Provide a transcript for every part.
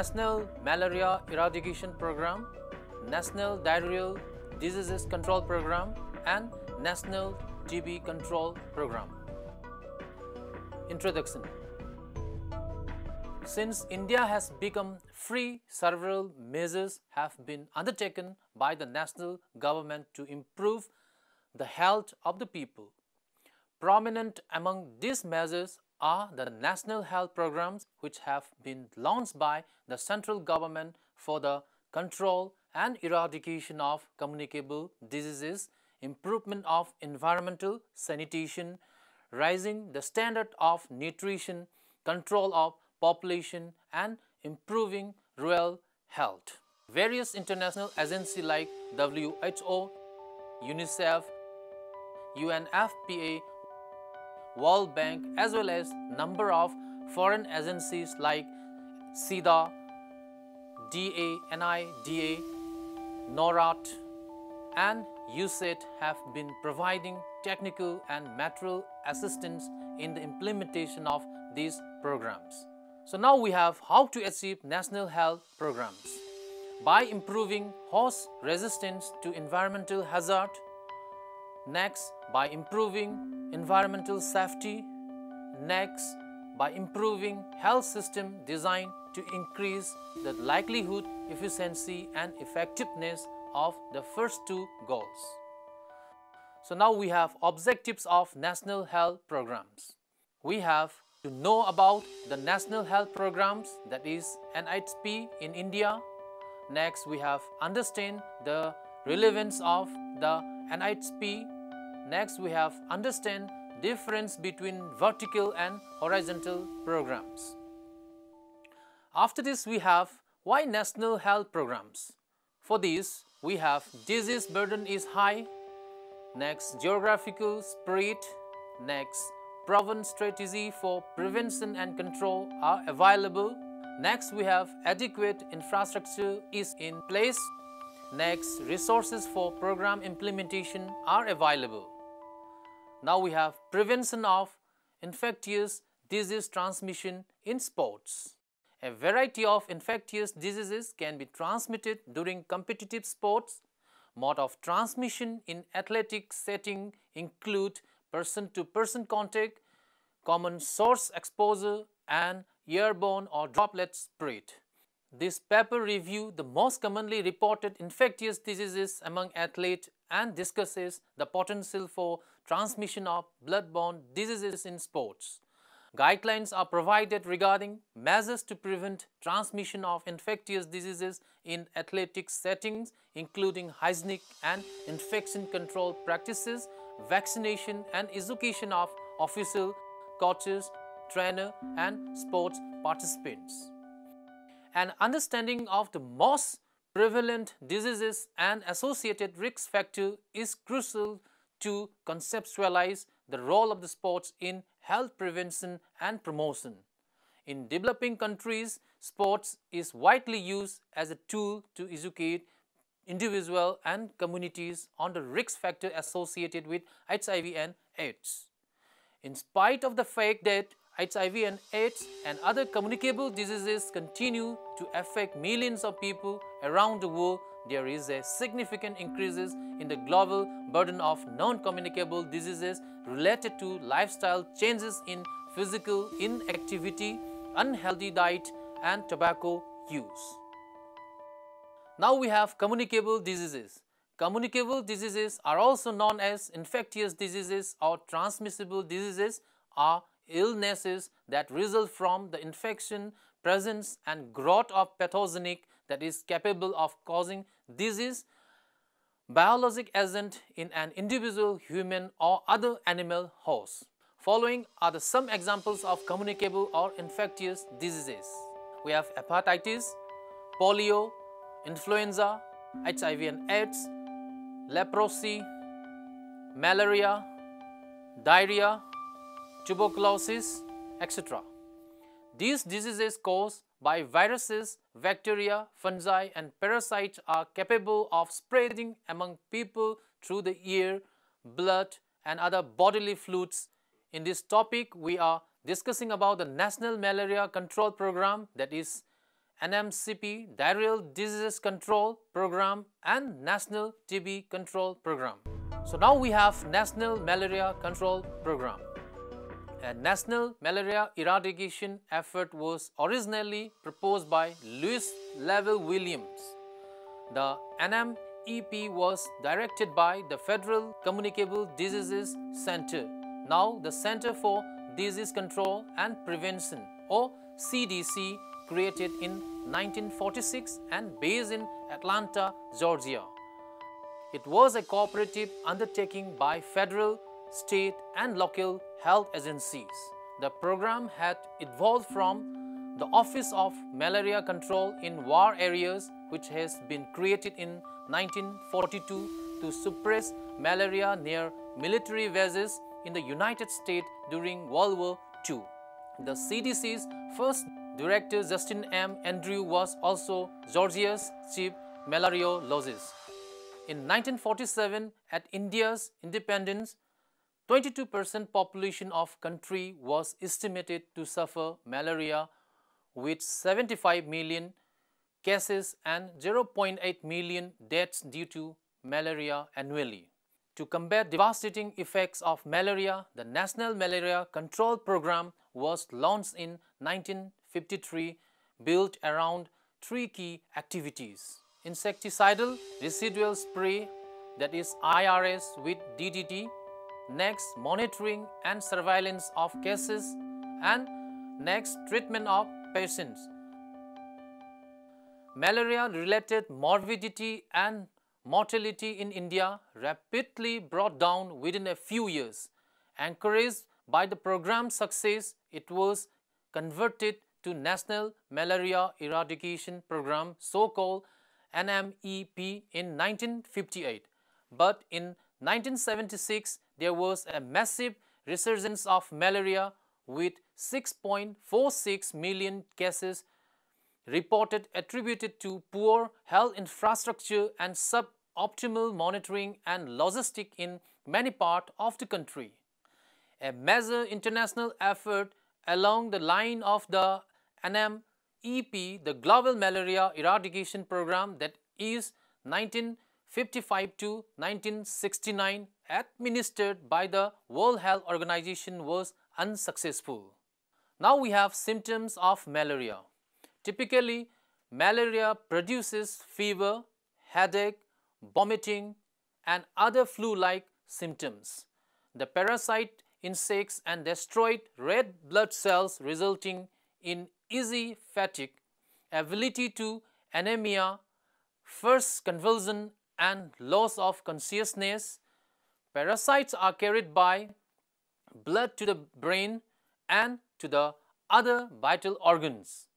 National Malaria Eradication Program, National Diarrheal Diseases Control Program, and National TB Control Program. Introduction. Since India has become free, several measures have been undertaken by the national government to improve the health of the people. Prominent among these measures are the national health programs which have been launched by the central government for the control and eradication of communicable diseases, improvement of environmental sanitation, raising the standard of nutrition, control of population, and improving rural health. Various international agencies like WHO, UNICEF, UNFPA, World Bank, as well as number of foreign agencies like SIDA, NIDA, NORAD, and USAID have been providing technical and material assistance in the implementation of these programs. So now we have how to achieve national health programs. By improving host resistance to environmental hazard. Next, by improving environmental safety. Next, by improving health system design to increase the likelihood, efficiency, and effectiveness of the first two goals. So now we have objectives of national health programs. We have to know about the national health programs, that is Nmep in India. Next, we have understand the relevance of the Nmep. Next, we have understand difference between vertical and horizontal programs. After this, we have why national health programs. For this, we have disease burden is high. Next, geographical spread. Next, proven strategy for prevention and control are available. Next, we have adequate infrastructure is in place. Next, resources for program implementation are available. Now we have prevention of infectious disease transmission in sports. A variety of infectious diseases can be transmitted during competitive sports. Mode of transmission in athletic setting include person-to-person contact, common source exposure, and airborne or droplet spread. This paper reviews the most commonly reported infectious diseases among athletes and discusses the potential for transmission of bloodborne diseases in sports. Guidelines are provided regarding measures to prevent transmission of infectious diseases in athletic settings, including hygienic and infection control practices, vaccination and education of officials, coaches, trainers, and sports participants. An understanding of the most prevalent diseases and associated risk factors is crucial to conceptualize the role of the sports in health prevention and promotion. In developing countries, sports is widely used as a tool to educate individuals and communities on the risk factor associated with HIV and AIDS. In spite of the fact that HIV and AIDS and other communicable diseases continue to affect millions of people around the world, there is a significant increase in the global burden of non-communicable diseases related to lifestyle changes in physical inactivity, unhealthy diet, and tobacco use. Now we have communicable diseases. Communicable diseases are also known as infectious diseases or transmissible diseases, are illnesses that result from the infection, presence, and growth of pathogenic that is capable of causing disease, biologic agent in an individual human or other animal host. Following are some examples of communicable or infectious diseases. We have hepatitis, polio, influenza, HIV and AIDS, leprosy, malaria, diarrhea, tuberculosis, etc. These diseases caused by viruses, bacteria, fungi and parasites are capable of spreading among people through the air, blood and other bodily fluids. In this topic, we are discussing about the National Malaria Control Program, that is Nmep, Diarrheal Diseases Control Program and National TB Control Program. So now we have National Malaria Control Program. A national malaria eradication effort was originally proposed by Louis Level Williams. The Nmep was directed by the Federal Communicable Diseases Center, now the Center for Disease Control and Prevention, or CDC, created in 1946 and based in Atlanta, Georgia. It was a cooperative undertaking by federal, state and local health agencies. The program had evolved from the Office of Malaria Control in War Areas, which has been created in 1942 to suppress malaria near military bases in the United States during World War II. The CDC's first director, Justin M. Andrew, was also Georgia's chief malariologist. In 1947, at India's independence, 22% population of country was estimated to suffer malaria with 75 million cases and 0.8 million deaths due to malaria annually. To combat devastating effects of malaria, the National Malaria Control Program was launched in 1953, built around three key activities: insecticidal residual spray, that is IRS with DDT, next monitoring and surveillance of cases, and next treatment of patients. Malaria-related morbidity and mortality in India rapidly brought down within a few years. Encouraged by the program's success, it was converted to National Malaria Eradication Program, so-called Nmep, in 1958. But in 1976, there was a massive resurgence of malaria with 6.46 million cases reported, attributed to poor health infrastructure and suboptimal monitoring and logistics in many parts of the country. A major international effort along the line of the Nmep, the Global Malaria Eradication Program, that is 1955 to 1969, administered by the World Health Organization, was unsuccessful. Now we have symptoms of malaria. Typically, malaria produces fever, headache, vomiting and other flu-like symptoms. The parasite insects and destroy red blood cells, resulting in easy fatigue, ability to anemia, first convulsion and loss of consciousness. Parasites are carried by blood to the brain and to the other vital organs.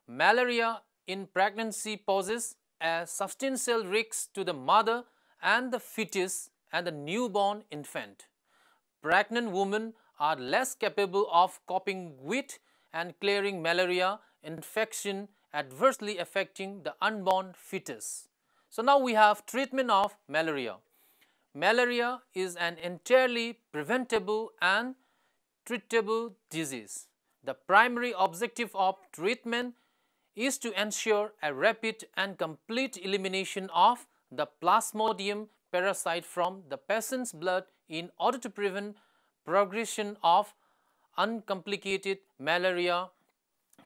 Malaria in pregnancy poses a substantial risk to the mother and the fetus and the newborn infant. Pregnant women are less capable of coping with and clearing malaria infection, adversely affecting the unborn fetus. So now we have treatment of malaria. Malaria is an entirely preventable and treatable disease. The primary objective of treatment is to ensure a rapid and complete elimination of the Plasmodium parasite from the patient's blood in order to prevent progression of uncomplicated malaria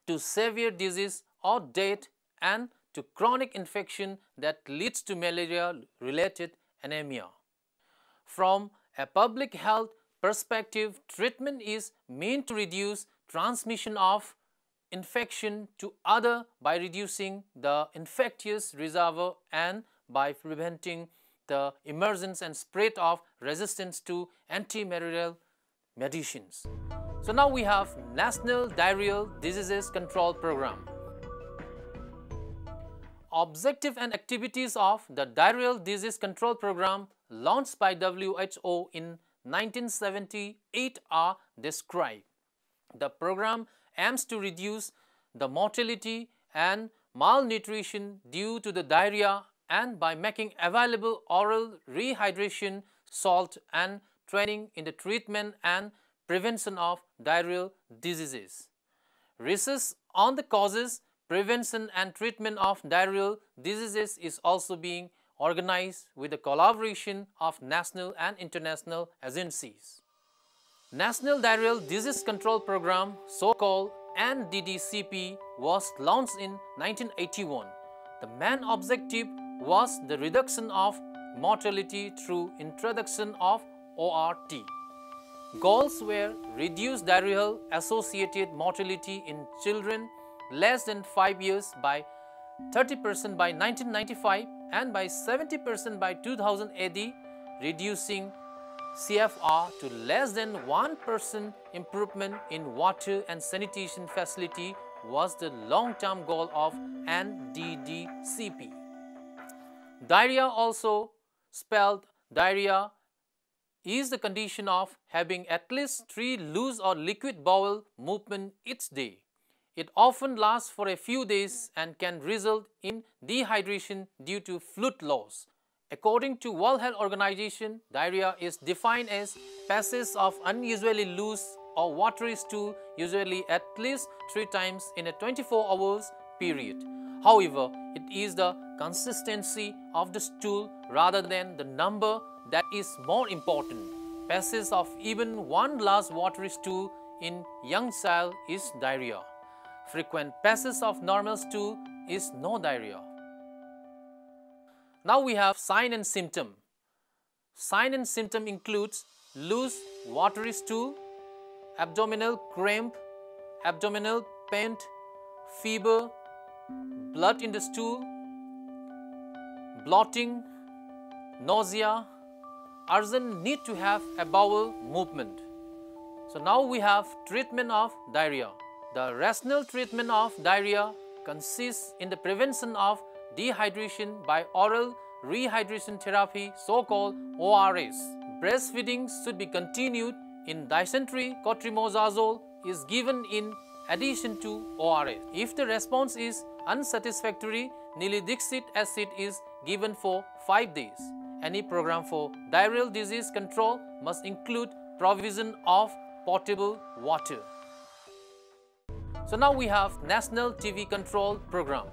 to severe disease or death and to chronic infection that leads to malaria-related anemia. From a public health perspective, treatment is meant to reduce transmission of infection to other by reducing the infectious reservoir and by preventing the emergence and spread of resistance to antimalarial medicines. So now we have National Diarrheal Diseases Control Program. Objective and activities of the Diarrheal Disease Control Program, launched by WHO in 1978 are described. The program aims to reduce the mortality and malnutrition due to the diarrhea and by making available oral rehydration, salt and training in the treatment and prevention of diarrheal diseases. Research on the causes, prevention and treatment of diarrheal diseases is also being organized with the collaboration of national and international agencies. National Diarrheal Disease Control Program, so-called Nddcp, was launched in 1981. The main objective was the reduction of mortality through introduction of ORT. Goals were reduce diarrheal associated mortality in children less than 5 years by 30% by 1995 and by 70% by 2000 AD, reducing CFR to less than 1% improvement in water and sanitation facility was the long-term goal of Nddcp. Diarrhea, also spelled diarrhea, is the condition of having at least 3 loose or liquid bowel movement each day. It often lasts for a few days and can result in dehydration due to fluid loss. According to World Health Organization, diarrhea is defined as passage of unusually loose or watery stool, usually at least 3 times in a 24 hours period. However, it is the consistency of the stool rather than the number that is more important. Passage of even one large watery stool in young child is diarrhea. Frequent passage of normal stool is no diarrhea. Now we have sign and symptom. Sign and symptom includes loose watery stool, abdominal cramp, abdominal pain, fever, blood in the stool, bloating, nausea, urgent need to have a bowel movement. So now we have treatment of diarrhea. The rational treatment of diarrhea consists in the prevention of dehydration by oral rehydration therapy, so-called ORS. Breastfeeding should be continued in dysentery. Cotrimazole is given in addition to ORS. If the response is unsatisfactory, nilidixic acid is given for 5 days. Any program for diarrheal disease control must include provision of potable water. So now we have National TB Control Program.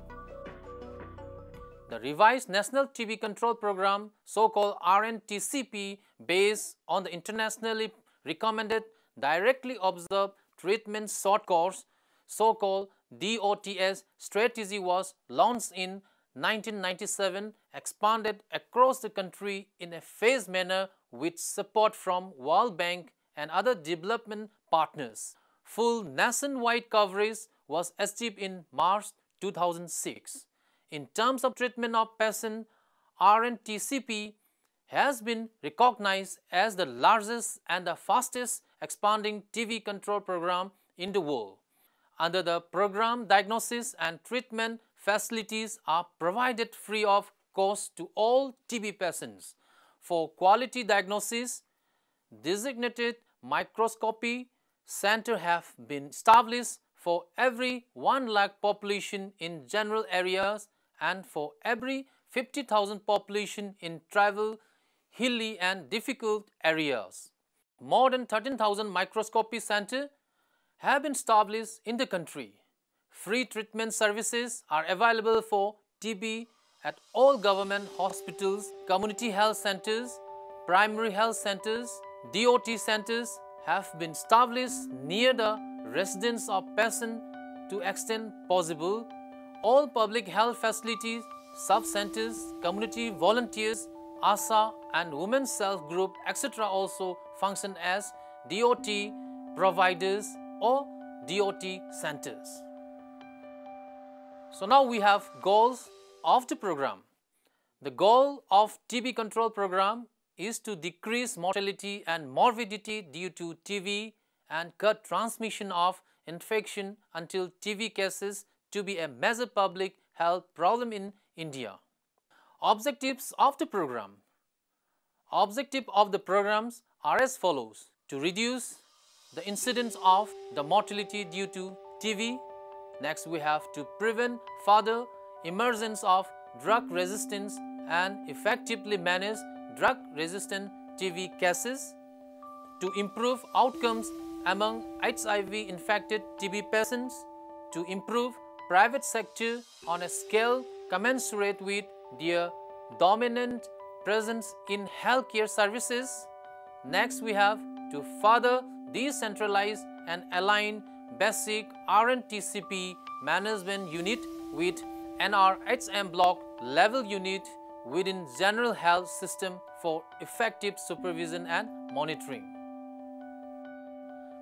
The revised National TB Control Program, so-called Ntcp, based on the internationally recommended directly observed treatment short course, so-called DOTS strategy, was launched in 1997, expanded across the country in a phased manner with support from World Bank and other development partners. Full nationwide coverage was achieved in March 2006. In terms of treatment of patients, Ntcp has been recognized as the largest and the fastest expanding TB control program in the world. Under the program, diagnosis and treatment facilities are provided free of cost to all TB patients. For quality diagnosis, designated microscopy centers have been established for every 1 lakh population in general areas and for every 50,000 population in tribal, hilly and difficult areas. More than 13,000 microscopy centers have been established in the country. Free treatment services are available for TB at all government hospitals, community health centers, primary health centers. DOT centers have been established near the residence of patients to extent possible. All public health facilities, sub-centers, community volunteers, ASA and women's self-group, etc. also function as DOT providers or DOT centers. So now we have goals of the program. The goal of TB control program is to decrease mortality and morbidity due to TB and cut transmission of infection until TB cases to be a major public health problem in India. Objectives of the program. Objectives of the programs are as follows. To reduce the incidence of the mortality due to TB, next we have to prevent further emergence of drug resistance and effectively manage drug-resistant TB cases, to improve outcomes among HIV-infected TB patients, to improve private sector on a scale commensurate with their dominant presence in healthcare services. Next, we have to further decentralize and align basic Ntcp management unit with NRHM block level unit within general health system for effective supervision and monitoring.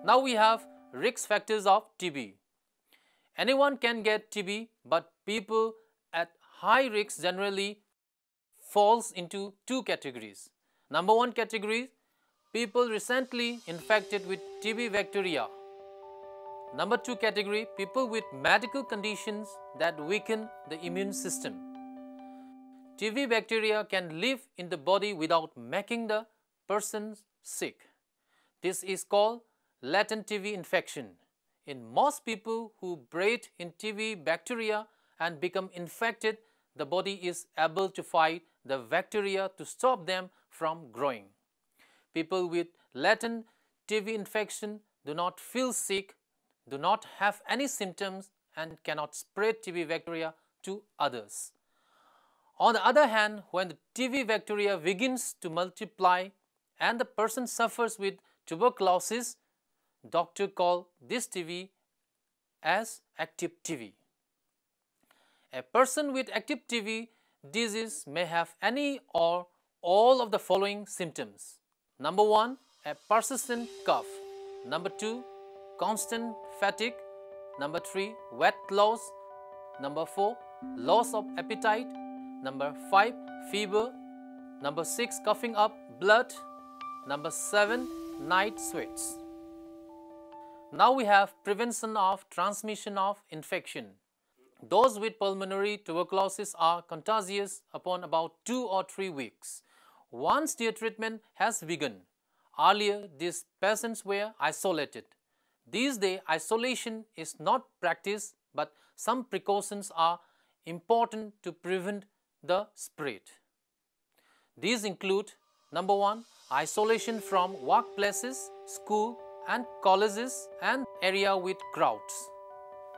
Now we have risk factors of TB. Anyone can get TB, but people at high risk generally falls into two categories. Number one category, people recently infected with TB bacteria. Number two category, people with medical conditions that weaken the immune system. TB bacteria can live in the body without making the person sick. This is called latent TB infection. In most people who breed in TB bacteria and become infected, the body is able to fight the bacteria to stop them from growing. People with latent TB infection do not feel sick, do not have any symptoms, and cannot spread TB bacteria to others. On the other hand, when the TB bacteria begins to multiply and the person suffers with tuberculosis, doctors call this TB as active TB. A person with active TB disease may have any or all of the following symptoms. Number 1, a persistent cough. Number 2, constant fatigue. Number 3, weight loss. Number 4, loss of appetite. Number 5, fever. Number 6, coughing up blood. Number 7, night sweats. Now we have prevention of transmission of infection. Those with pulmonary tuberculosis are contagious upon about 2 or 3 weeks. Once their treatment has begun, earlier these patients were isolated. These days, isolation is not practiced, but some precautions are important to prevent the spread. These include, number 1, isolation from workplaces, school and colleges and area with crowds.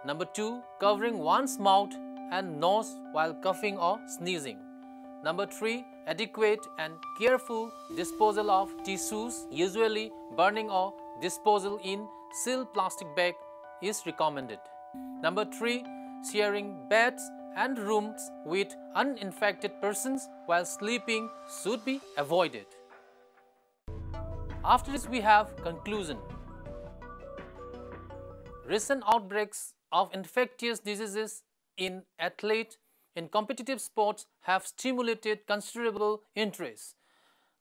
Number 2, covering one's mouth and nose while coughing or sneezing. Number 3, adequate and careful disposal of tissues, usually burning or disposal in sealed plastic bag is recommended. Number 3, sharing beds and rooms with uninfected persons while sleeping should be avoided. After this, we have conclusion. Recent outbreaks of infectious diseases in athletes in competitive sports have stimulated considerable interest.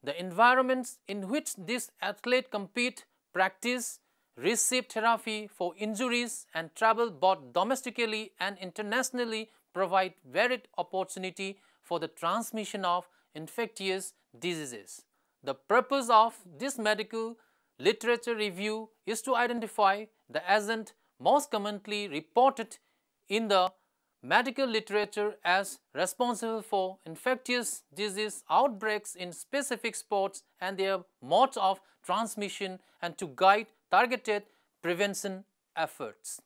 The environments in which these athletes compete, practice, receive therapy for injuries and travel both domestically and internationally provide varied opportunity for the transmission of infectious diseases. The purpose of this medical literature review is to identify the agent most commonly reported in the medical literature as responsible for infectious disease outbreaks in specific sports and their modes of transmission, and to guide targeted prevention efforts.